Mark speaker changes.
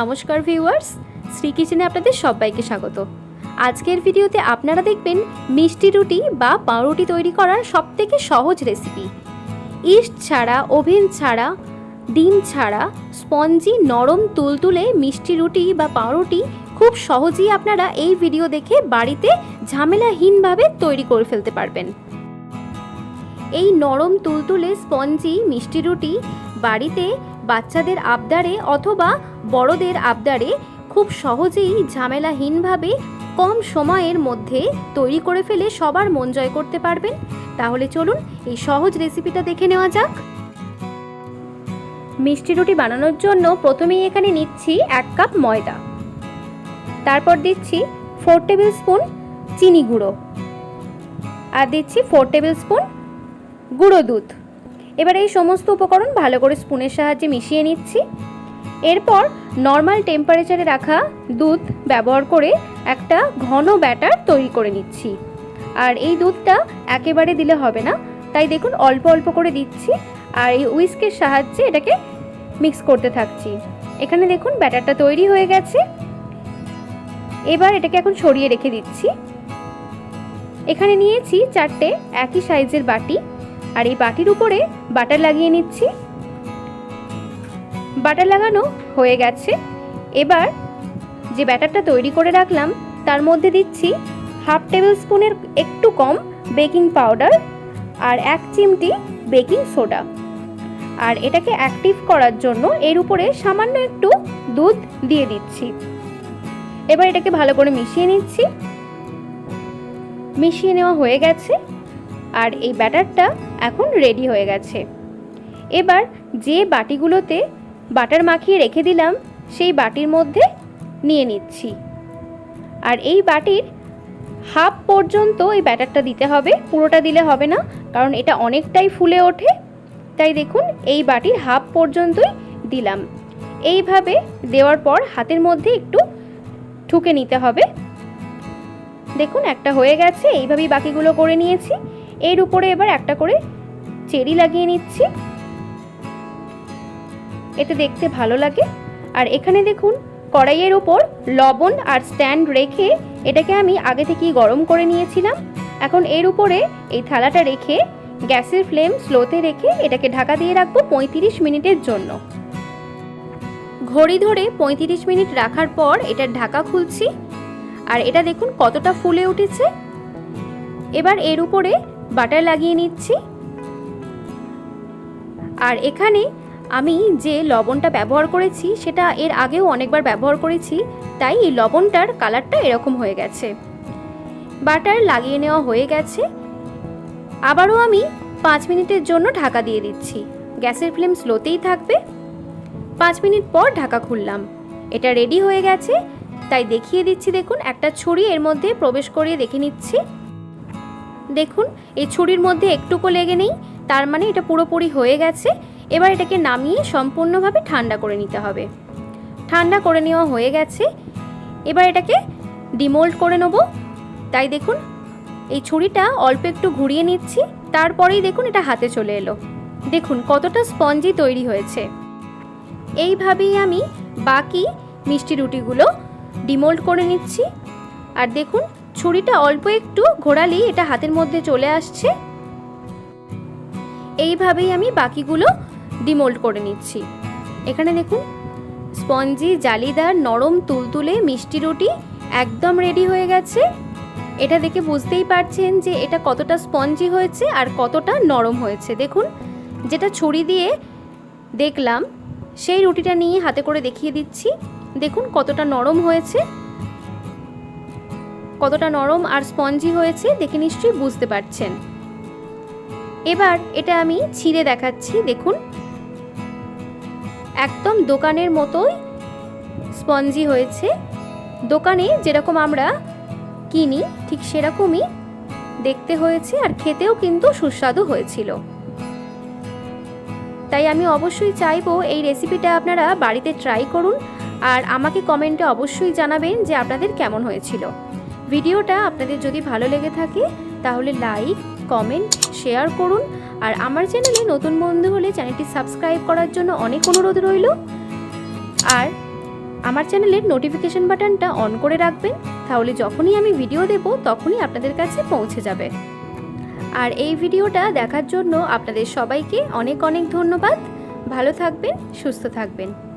Speaker 1: নমস্কার ভিউয়ার্স, শ্রী কিচেনে আপনাদের সবাইকে স্বাগত। আজকের ভিডিওতে আপনারা দেখবেন মিষ্টি রুটি বা পাউরুটি তৈরি করার সবথেকে সহজ রেসিপি। ইস্ট ছাড়া, ওভেন ছাড়া, ডিম ছাড়া স্পঞ্জি নরম তুলতুলে মিষ্টি রুটি বা পাউরুটি খুব সহজেই আপনারা এই ভিডিও দেখে বাড়িতে ঝামেলাহীনভাবে তৈরি করে ফেলতে পারবেন। এই নরম তুলতুলে স্পঞ্জি মিষ্টি রুটি বাড়িতে বাচ্চাদের আবদারে অথবা বড়দের আবদারে খুব সহজেই ঝামেলাহীনভাবে কম সময়ের মধ্যে তৈরি করে ফেলে সবার মন জয় করতে পারবেন। তাহলে চলুন এই সহজ রেসিপিটা দেখে নেওয়া যাক। মিষ্টি রুটি বানানোর জন্য প্রথমেই এখানে নিচ্ছি 1 কাপ ময়দা, তারপর দিচ্ছি 4 টেবিল স্পুন চিনি গুঁড়ো আর দিচ্ছি 4 টেবিল স্পুন গুঁড়ো দুধ। এবার এই সমস্ত উপকরণ ভালো করে স্পুনের সাহায্যে মিশিয়ে নিচ্ছি। এরপর নর্মাল টেম্পারেচারে রাখা দুধ ব্যবহার করে একটা ঘন ব্যাটার তৈরি করে নিচ্ছি। আর এই দুধটা একেবারে দিলে হবে না, তাই দেখুন অল্প অল্প করে দিচ্ছি আর এই হুইস্কের সাহায্যে এটাকে মিক্স করতে থাকছি। এখানে দেখুন ব্যাটারটা তৈরি হয়ে গেছে। এবার এটাকে এখন ছড়িয়ে রেখে দিচ্ছি। এখানে নিয়েছি 4টে একই সাইজের বাটি আর এই বাটির উপরে বাটার লাগিয়ে নিচ্ছি। বাটার লাগানো হয়ে গেছে। এবার যে ব্যাটারটা তৈরি করে রাখলাম তার মধ্যে দিচ্ছি 1/2 টেবিল স্পুনের একটু কম বেকিং পাউডার আর 1 চিমটি বেকিং সোডা। আর এটাকে অ্যাক্টিভ করার জন্য এর উপরে সামান্য একটু দুধ দিয়ে দিচ্ছি। এবার এটাকে ভালো করে মিশিয়ে নিচ্ছি। মিশিয়ে নেওয়া হয়ে গেছে আর এই ব্যাটারটা এখন রেডি হয়ে গেছে। এবার যে বাটিগুলোতে বাটার মাখিয়ে রেখে দিলাম সেই বাটির মধ্যে নিয়ে নিচ্ছি। আর এই বাটির হাফ পর্যন্ত এই ব্যাটারটা দিতে হবে, পুরোটা দিলে হবে না কারণ এটা অনেকটাই ফুলে ওঠে। তাই দেখুন এই বাটির হাফ পর্যন্তই দিলাম। এইভাবে দেওয়ার পর হাতের মধ্যে একটু ঠুকে নিতে হবে। দেখুন একটা হয়ে গেছে। এইভাবেই বাকিগুলো করে নিয়েছি। এর উপরে এবার একটা করে চেরি লাগিয়ে নিচ্ছি, এতে দেখতে ভালো লাগে। আর এখানে দেখুন কড়াইয়ের উপর লবণ আর স্ট্যান্ড রেখে এটাকে আমি আগে থেকেই গরম করে নিয়েছিলাম। এখন এর উপরে এই থালাটা রেখে গ্যাসের ফ্লেম স্লোতে রেখে এটাকে ঢাকা দিয়ে রাখবো 35 মিনিটের জন্য। ঘড়ি ধরে 35 মিনিট রাখার পর এটার ঢাকা খুলছি আর এটা দেখুন কতটা ফুলে উঠেছে। এবার এর উপরে বাটার লাগিয়ে নিচ্ছি। আর এখানে আমি যে লবণটা ব্যবহার করেছি সেটা এর আগেও অনেকবার ব্যবহার করেছি, তাই এই লবণটার কালারটা এরকম হয়ে গেছে। বাটার লাগিয়ে নেওয়া হয়ে গেছে। আবারও আমি 5 মিনিটের জন্য ঢাকা দিয়ে দিচ্ছি। গ্যাসের ফ্লেম স্লোতেই থাকবে। 5 মিনিট পর ঢাকা খুললাম। এটা রেডি হয়ে গেছে, তাই দেখিয়ে দিচ্ছি। দেখুন একটা ছুরি এর মধ্যে প্রবেশ করিয়ে দেখে নিচ্ছি। দেখুন এই ছুরির মধ্যে একটুকু লেগে নেই, তার মানে এটা পুরোপুরি হয়ে গেছে। এবার এটাকে নামিয়ে সম্পূর্ণভাবে ঠান্ডা করে নিতে হবে। ঠান্ডা করে নেওয়া হয়ে গেছে। এবার এটাকে ডিমোল্ড করে নেব। তাই দেখুন এই ছুরিটা অল্প একটু ঘুরিয়ে নিচ্ছি, তারপরেই দেখুন এটা হাতে চলে এলো। দেখুন কতটা স্পঞ্জি তৈরি হয়েছে। এইভাবেই আমি বাকি মিষ্টি রুটিগুলো ডিমোল্ড করে নিচ্ছি। আর দেখুন ছুরিটা অল্প একটু ঘোরালেই এটা হাতের মধ্যে চলে আসছে। এইভাবেই আমি বাকিগুলো ডিমোল্ড করে নিচ্ছি। এখানে দেখুন স্পঞ্জি জালিদার নরম তুলতুলে মিষ্টি রুটি একদম রেডি হয়ে গেছে। এটা দেখে বুঝতেই পারছেন যে এটা কতটা স্পঞ্জি হয়েছে আর কতটা নরম হয়েছে। দেখুন যেটা ছুরি দিয়ে দেখলাম সেই রুটিটা নিয়ে হাতে করে দেখিয়ে দিচ্ছি। দেখুন কতটা নরম হয়েছে, কতটা নরম আর স্পঞ্জি হয়েছে দেখে নিশ্চয়ই বুঝতে পারছেন। এবার এটা আমি ছিঁড়ে দেখাচ্ছি। দেখুন একদম দোকানের মতোই স্পঞ্জি হয়েছে। দোকানে যেরকম আমরা কিনি ঠিক সেরকমই দেখতে হয়েছে আর খেতেও কিন্তু সুস্বাদু হয়েছিল। তাই আমি অবশ্যই চাইবো এই রেসিপিটা আপনারা বাড়িতে ট্রাই করুন আর আমাকে কমেন্টে অবশ্যই জানাবেন যে আপনাদের কেমন হয়েছিল। ভিডিওটা আপনাদের যদি ভালো লেগে থাকে তাহলে লাইক, কমেন্ট, শেয়ার করুন। আর আমার চ্যানেলে নতুন বন্ধু হলে চ্যানেলটি সাবস্ক্রাইব করার জন্য অনেক অনুরোধ রইল। আর আমার চ্যানেলের নোটিফিকেশন বাটনটা অন করে রাখবেন, তাহলে যখনই আমি ভিডিও দেব তখনই আপনাদের কাছে পৌঁছে যাবে। আর এই ভিডিওটা দেখার জন্য আপনাদের সবাইকে অনেক অনেক ধন্যবাদ। ভালো থাকবেন, সুস্থ থাকবেন।